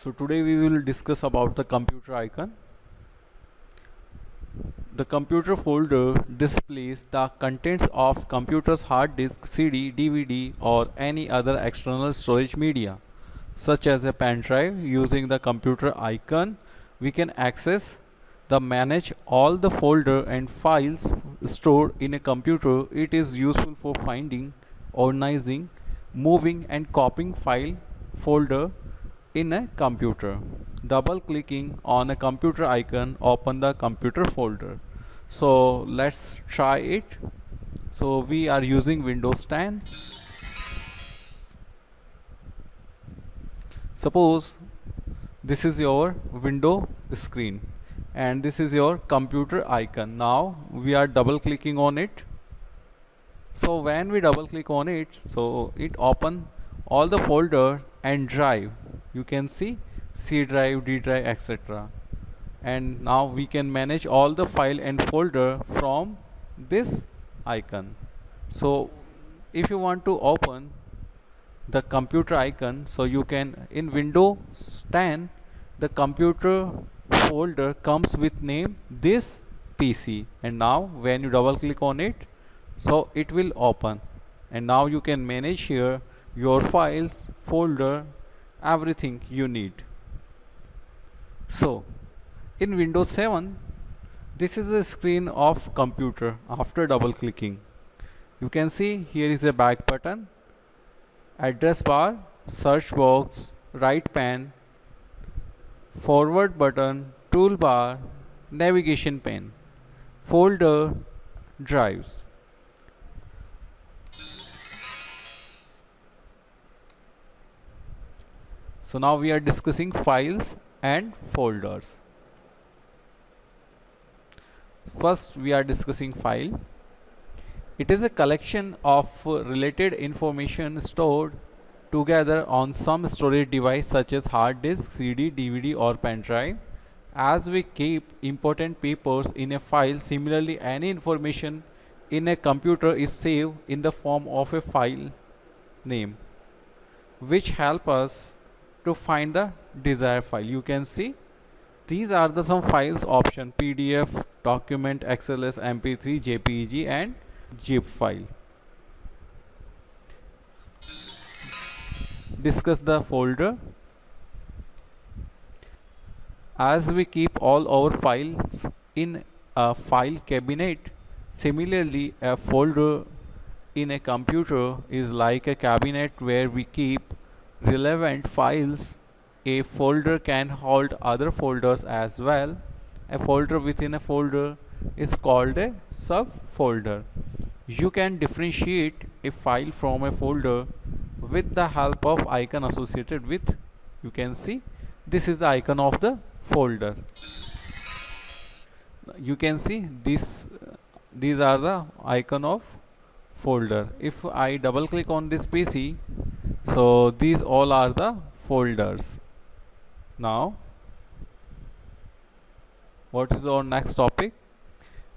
So today we will discuss about the computer icon. The computer folder displays the contents of computer's hard disk, CD, DVD or any other external storage media such as a pen drive. Using the computer icon, we can access the manage all the folder and files stored in a computer. It is useful for finding, organizing, moving and copying file folder in a computer. Double clicking on a computer icon open the computer folder. So let's try it. So we are using Windows 10. Suppose this is your window screen and this is your computer icon. Now we are double clicking on it. So when we double click on it, so it open all the folder and drive. You can see C drive, D drive, etc. And now we can manage all the file and folder from this icon. So if you want to open the computer icon, so you can in Windows 10 the computer folder comes with name this PC, and now when you double click on it, so it will open, and now you can manage here your files, folder, everything you need. So in Windows 7 this is a screen of computer. After double clicking, you can see here is a back button, address bar, search box, right pane, forward button, toolbar, navigation pane, folder, drives. So now we are discussing files and folders. First we are discussing file. It is a collection of related information stored together on some storage device such as hard disk, CD, DVD or pen drive. As we keep important papers in a file, similarly any information in a computer is saved in the form of a file name, which help us to find the desired file. You can see these are the some files option: PDF, document, XLS, MP3, JPEG and zip file. Discuss the folder. As we keep all our files in a file cabinet, similarly a folder in a computer is like a cabinet where we keep relevant files. A folder can hold other folders as well. A folder within a folder is called a subfolder. You can differentiate a file from a folder with the help of icon associated with. You can see this is the icon of the folder. You can see these are the icon of folder. If I double click on this PC, so these all are the folders. Now what is our next topic?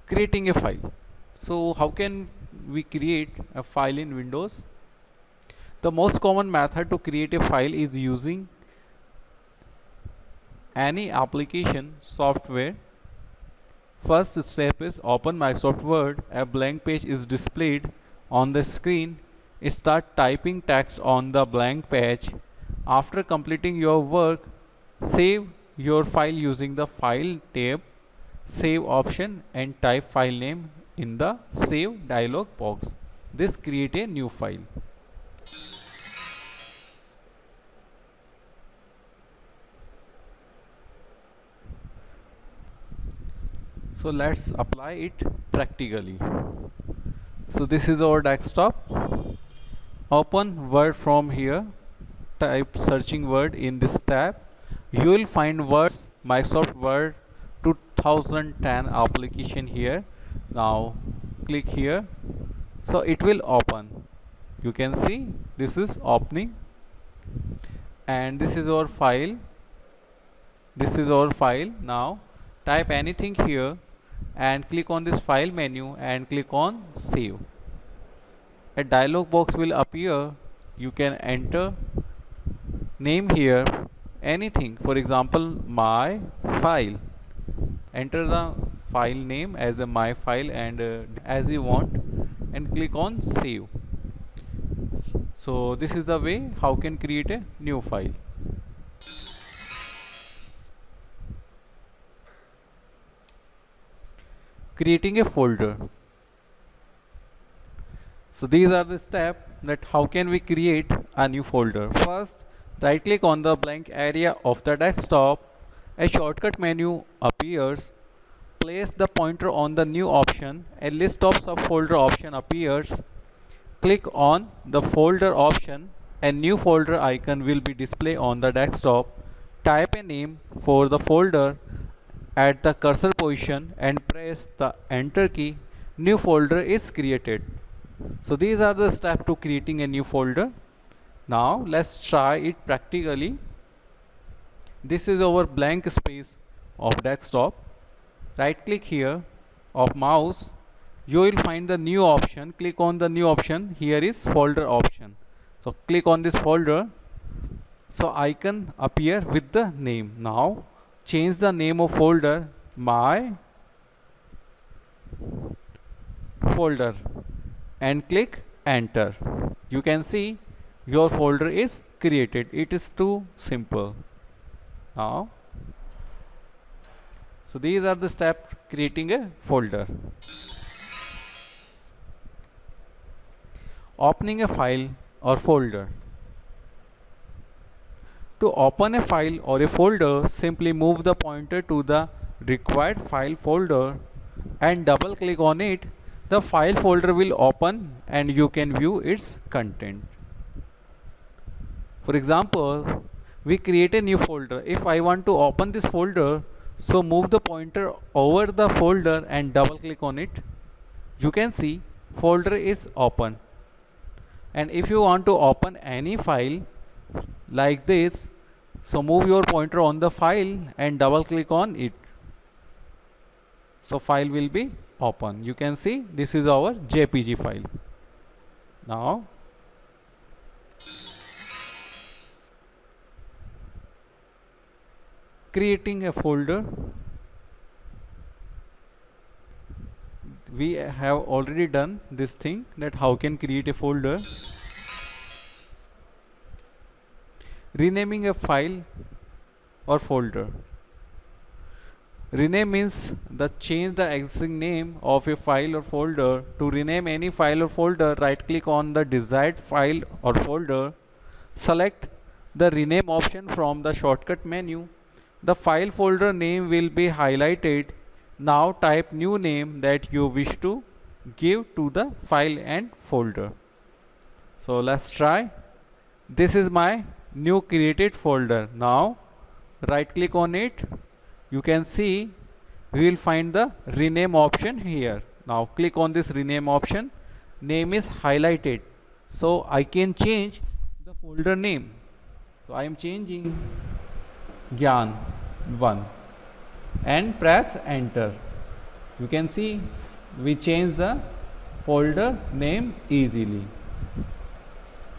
Creating a file. So how can we create a file in Windows? The most common method to create a file is using any application software. First step is open Microsoft Word. A blank page is displayed on the screen. Start typing text on the blank page. After completing your work, save your file using the File tab, Save option and type file name in the Save dialog box. This create a new file. So let's apply it practically. So this is our desktop. Open Word from here. Type searching Word in this tab. You will find Word, Microsoft Word 2010 application here. Now click here. So it will open. You can see this is opening, and this is our file. This is our file. Now type anything here and click on this file menu and click on save. A dialog box will appear. You can enter name here anything. For example, my file. Enter the file name as a my file and as you want, and click on save. So this is the way how can create a new file. Creating a folder. So these are the steps that how can we create a new folder. First, right click on the blank area of the desktop. A shortcut menu appears. Place the pointer on the new option. A list of subfolder option appears. Click on the folder option. A new folder icon will be displayed on the desktop. Type a name for the folder at the cursor position and press the enter key. New folder is created. So these are the steps to creating a new folder. Now let's try it practically. This is our blank space of desktop. Right click here of mouse. You will find the new option. Click on the new option. Here is folder option. So click on this folder. So icon appear with the name. Now change the name of folder my folder and click enter. You can see your folder is created. It is too simple. Now, so these are the steps creating a folder. Opening a file or folder. To open a file or a folder, simply move the pointer to the required file folder and double click on it. The file folder will open and you can view its content. For example, we create a new folder. If I want to open this folder, so move the pointer over the folder and double click on it. You can see folder is open. And if you want to open any file like this, so move your pointer on the file and double click on it. So file will be open. You can see this is our JPG file. Now creating a folder. We have already done this thing, that how can create a folder. Renaming a file or folder. Rename means the change the existing name of a file or folder. To rename any file or folder, right click on the desired file or folder. Select the rename option from the shortcut menu. The file folder name will be highlighted. Now type new name that you wish to give to the file and folder. So let's try. This is my new created folder. Now right click on it. You can see we will find the rename option here. Now click on this rename option. Name is highlighted. So I can change the folder name. So I am changing Gyan 1 and press enter. You can see we change the folder name easily.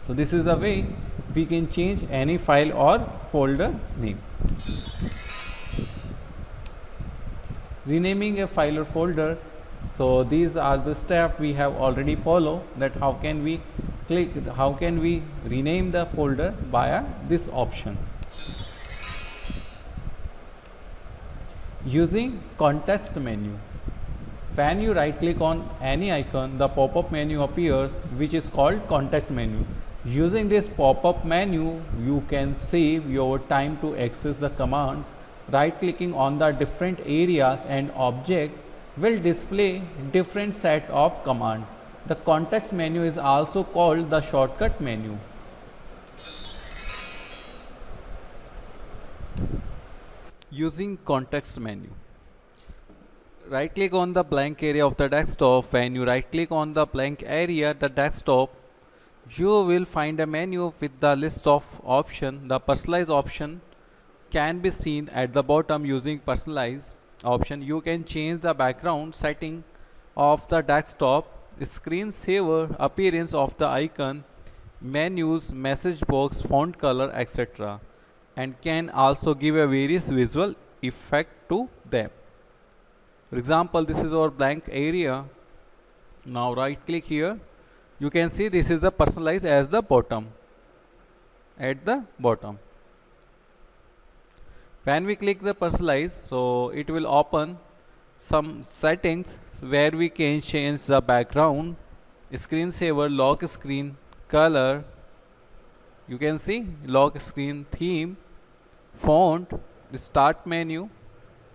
So this is the way we can change any file or folder name. Renaming a file or folder. So these are the steps we have already followed, that how can we rename the folder via this option. Using context menu. When you right click on any icon, the pop-up menu appears, which is called context menu. Using this pop-up menu, you can save your time to access the commands. Right clicking on the different areas and object will display different set of command. The context menu is also called the shortcut menu. Using context menu. Right click on the blank area of the desktop. When you right click on the blank area, the desktop, you will find a menu with the list of options. The personalize option can be seen at the bottom. Using personalize option, you can change the background setting of the desktop, screensaver, appearance of the icon, menus, message box, font color, etc. and can also give a various visual effect to them. For example, this is our blank area. Now right click here. You can see this is the personalize as the bottom, at the bottom. When we click the personalize, so it will open some settings where we can change the background, screensaver, lock screen, color. You can see lock screen, theme, font, the start menu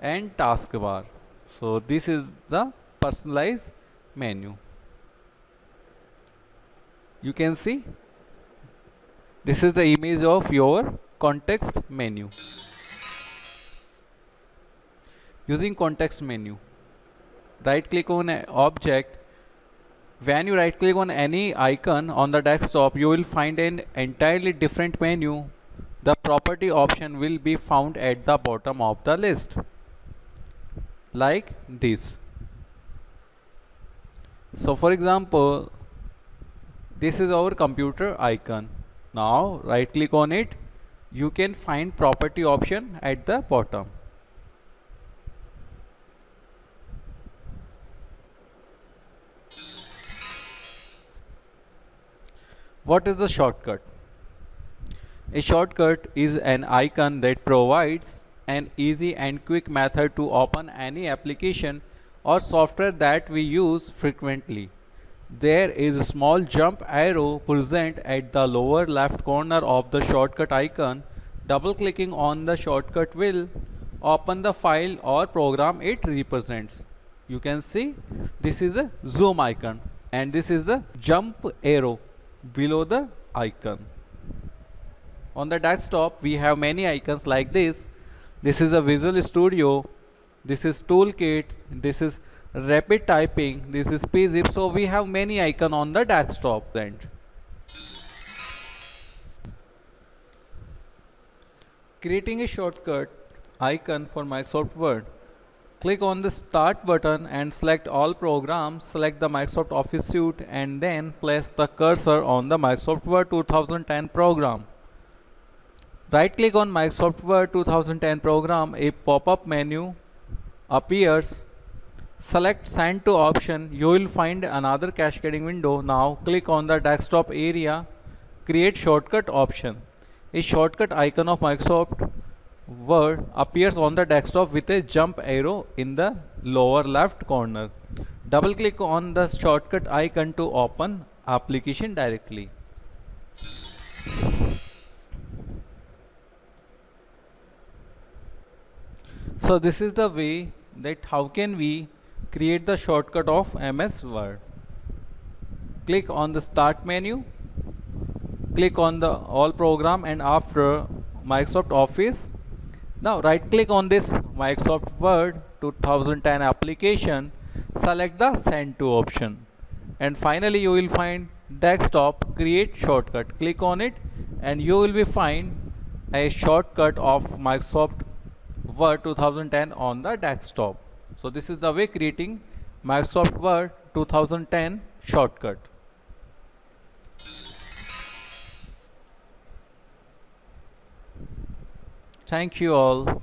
and taskbar. So this is the personalized menu. You can see this is the image of your context menu. Using context menu, right click on an object. When you right click on any icon on the desktop, you will find an entirely different menu. The property option will be found at the bottom of the list, like this. So for example, this is our computer icon. Now right click on it. You can find property option at the bottom. What is the shortcut? A shortcut is an icon that provides an easy and quick method to open any application or software that we use frequently. There is a small jump arrow present at the lower left corner of the shortcut icon. Double clicking on the shortcut will open the file or program it represents. You can see this is a zoom icon and this is the jump arrow below the icon. On the desktop we have many icons like this. This is a Visual Studio, this is Toolkit, this is Rapid Typing, this is pzip. So we have many icons on the desktop then. Creating a shortcut icon for Microsoft Word. Click on the Start button and select all programs. Select the Microsoft Office suite and then place the cursor on the Microsoft Word 2010 program. Right click on Microsoft Word 2010 program. A pop-up menu appears. Select Send to option. You will find another cascading window. Now click on the desktop area. Create shortcut option. A shortcut icon of Microsoft Word appears on the desktop with a jump arrow in the lower left corner. Double click on the shortcut icon to open application directly. So this is the way that how can we create the shortcut of MS Word. Click on the Start menu. Click on the All Program and after Microsoft Office. Now right click on this Microsoft Word 2010 application, select the Send to option and finally you will find desktop create shortcut. Click on it and you will be find a shortcut of Microsoft Word 2010 on the desktop. So this is the way creating Microsoft Word 2010 shortcut. Thank you all.